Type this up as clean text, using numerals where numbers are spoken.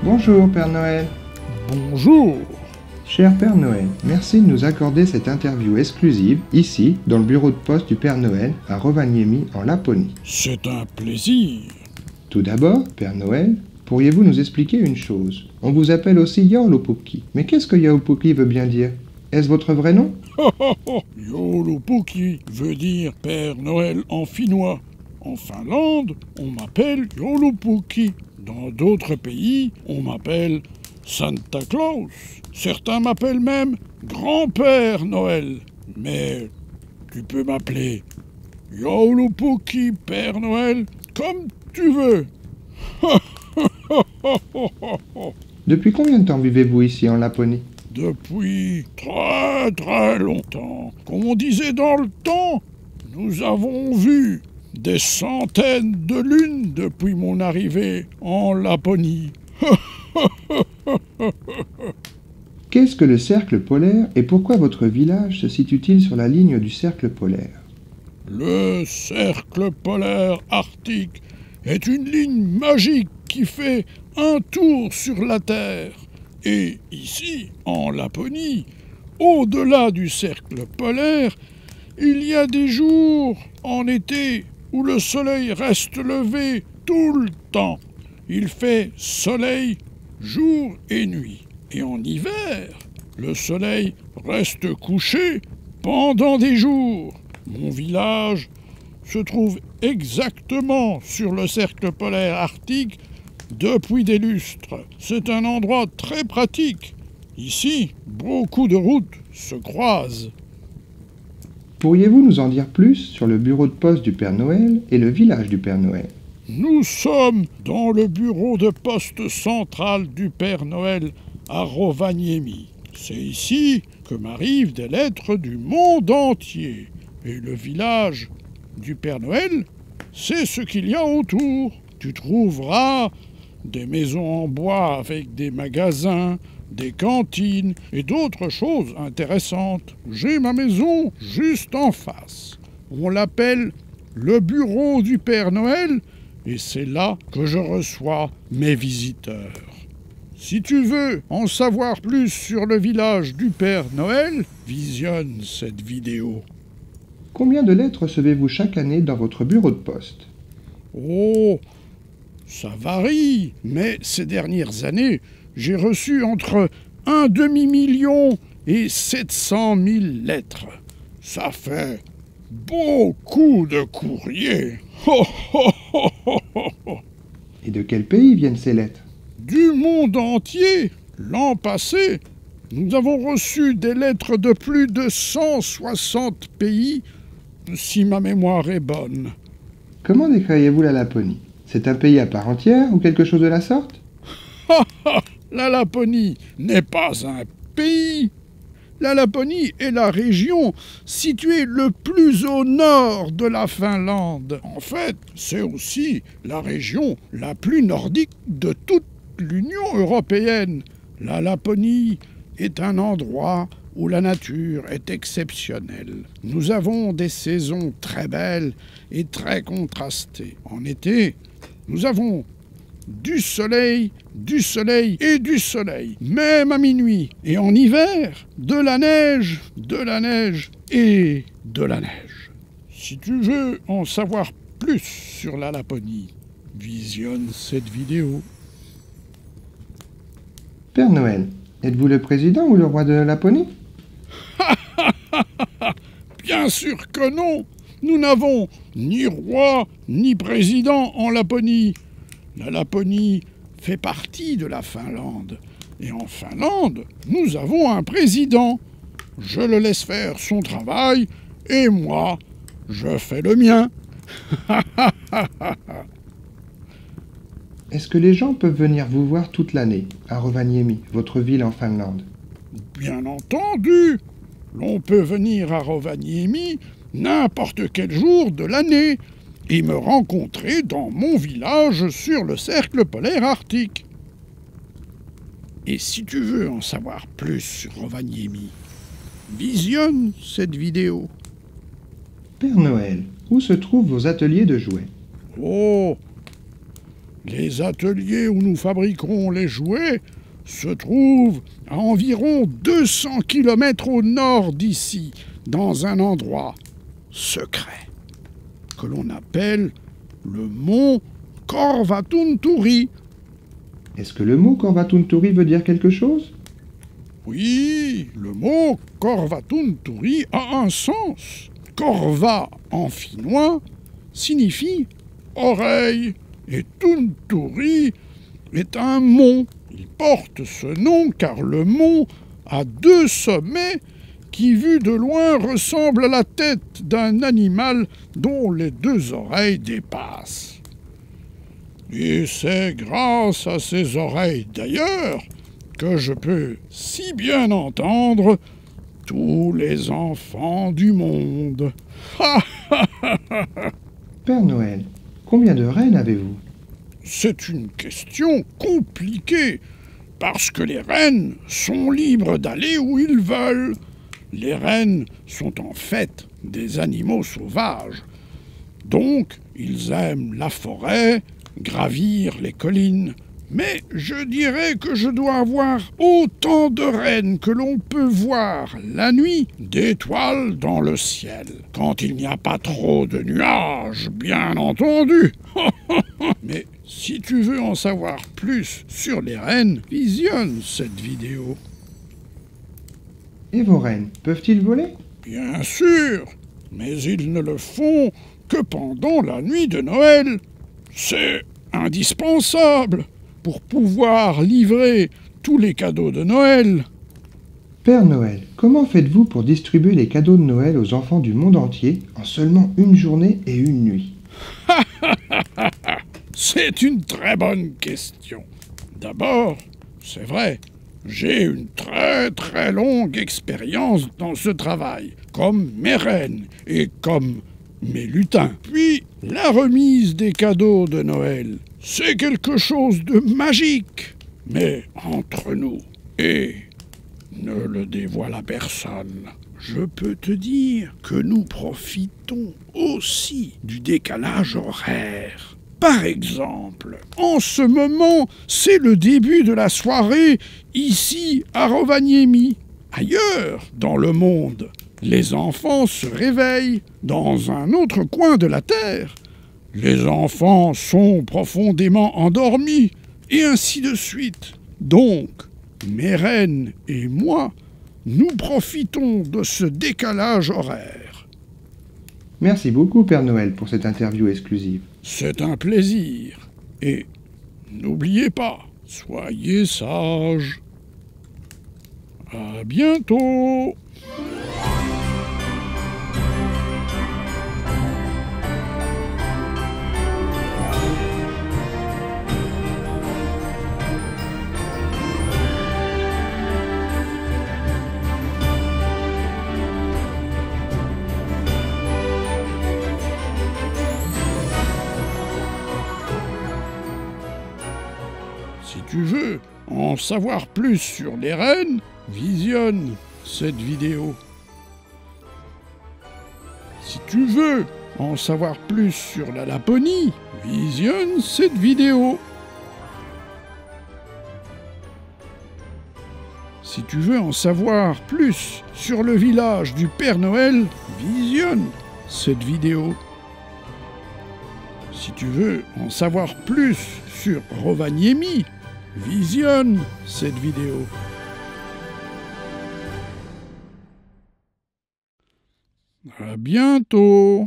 Bonjour Père Noël. Bonjour. Cher Père Noël, merci de nous accorder cette interview exclusive ici, dans le bureau de poste du Père Noël à Rovaniemi en Laponie. C'est un plaisir. Tout d'abord, Père Noël, pourriez-vous nous expliquer une chose? On vous appelle aussi Joulupukki, mais qu'est-ce que Joulupukki veut bien dire? Est-ce votre vrai nom? Joulupukki veut dire Père Noël en finnois. En Finlande, on m'appelle Joulupukki. Dans d'autres pays, on m'appelle Santa Claus. Certains m'appellent même Grand-Père Noël. Mais tu peux m'appeler Joulupukki Père Noël comme tu veux. Depuis combien de temps vivez-vous ici en Laponie? Depuis très très longtemps. Comme on disait dans le temps, nous avons vu des centaines de lunes depuis mon arrivée en Laponie. Qu'est-ce que le cercle polaire et pourquoi votre village se situe-t-il sur la ligne du cercle polaire? Le cercle polaire arctique est une ligne magique qui fait un tour sur la Terre. Et ici, en Laponie, au-delà du cercle polaire, il y a des jours en été où le soleil reste levé tout le temps. Il fait soleil jour et nuit. Et en hiver, le soleil reste couché pendant des jours. Mon village se trouve exactement sur le cercle polaire arctique depuis des lustres. C'est un endroit très pratique. Ici, beaucoup de routes se croisent. Pourriez-vous nous en dire plus sur le bureau de poste du Père Noël et le village du Père Noël? Nous sommes dans le bureau de poste central du Père Noël à Rovaniemi. C'est ici que m'arrivent des lettres du monde entier. Et le village du Père Noël, c'est ce qu'il y a autour. Tu trouveras des maisons en bois avec des magasins, des cantines et d'autres choses intéressantes. J'ai ma maison juste en face. On l'appelle le bureau du Père Noël et c'est là que je reçois mes visiteurs. Si tu veux en savoir plus sur le village du Père Noël, visionne cette vidéo. Combien de lettres recevez-vous chaque année dans votre bureau de poste? Oh, ça varie, mais ces dernières années, j'ai reçu entre 1/2 million et 700 000 lettres. Ça fait beaucoup de courriers. Et de quel pays viennent ces lettres? Du monde entier. L'an passé, nous avons reçu des lettres de plus de 160 pays, si ma mémoire est bonne. Comment décririez-vous la Laponie? C'est un pays à part entière ou quelque chose de la sorte? La Laponie n'est pas un pays. La Laponie est la région située le plus au nord de la Finlande. En fait, c'est aussi la région la plus nordique de toute l'Union européenne. La Laponie est un endroit où la nature est exceptionnelle. Nous avons des saisons très belles et très contrastées. En été, nous avons du soleil et du soleil, même à minuit. Et en hiver, de la neige et de la neige. Si tu veux en savoir plus sur la Laponie, visionne cette vidéo. Père Noël, êtes-vous le président ou le roi de la Laponie? Bien sûr que non. Nous n'avons ni roi ni président en Laponie. La Laponie fait partie de la Finlande. Et en Finlande, nous avons un président. Je le laisse faire son travail et moi, je fais le mien. Est-ce que les gens peuvent venir vous voir toute l'année, à Rovaniemi, votre ville en Finlande? Bien entendu, l'on peut venir à Rovaniemi n'importe quel jour de l'année et me rencontrer dans mon village sur le cercle polaire arctique. Et si tu veux en savoir plus sur Rovaniemi, visionne cette vidéo. Père Noël, où se trouvent vos ateliers de jouets? Oh, Les ateliers où nous fabriquerons les jouets se trouvent à environ 200 km au nord d'ici, dans un endroit secret, que l'on appelle le mont Korvatunturi. Est-ce que le mot Korvatunturi veut dire quelque chose? Oui, le mot Korvatunturi a un sens. Korva en finnois signifie oreille et Tunturi est un mont. Il porte ce nom car le mont a 2 sommets qui, vus de loin, ressemblent à la tête d'un animal dont les 2 oreilles dépassent. Et c'est grâce à ces oreilles, d'ailleurs, que je peux si bien entendre tous les enfants du monde. Père Noël, combien de rennes avez-vous? C'est une question compliquée, parce que les rennes sont libres d'aller où ils veulent. Les rennes sont en fait des animaux sauvages. Donc, ils aiment la forêt, gravir les collines. Mais je dirais que je dois avoir autant de rennes que l'on peut voir la nuit d'étoiles dans le ciel. Quand il n'y a pas trop de nuages, bien entendu. Mais si tu veux en savoir plus sur les rennes, visionne cette vidéo. Et vos rennes, peuvent-ils voler? Bien sûr, mais ils ne le font que pendant la nuit de Noël. C'est indispensable pour pouvoir livrer tous les cadeaux de Noël. Père Noël, comment faites-vous pour distribuer les cadeaux de Noël aux enfants du monde entier en seulement une journée et une nuit? C'est une très bonne question. D'abord, c'est vrai, j'ai une très longue expérience dans ce travail, comme mes rennes et comme mes lutins. Puis, la remise des cadeaux de Noël, c'est quelque chose de magique. Mais entre nous, et ne le dévoile à personne, je peux te dire que nous profitons aussi du décalage horaire. Par exemple, en ce moment, c'est le début de la soirée ici à Rovaniemi. Ailleurs, dans le monde, les enfants se réveillent dans un autre coin de la Terre. Les enfants sont profondément endormis, et ainsi de suite. Donc, mes rennes et moi, nous profitons de ce décalage horaire. Merci beaucoup, Père Noël, pour cette interview exclusive. C'est un plaisir. Et n'oubliez pas, soyez sages. À bientôt. Si tu veux en savoir plus sur les rennes, visionne cette vidéo. Si tu veux en savoir plus sur la Laponie, visionne cette vidéo. Si tu veux en savoir plus sur le village du Père Noël, visionne cette vidéo. Si tu veux en savoir plus sur Rovaniemi, visionne cette vidéo. À bientôt.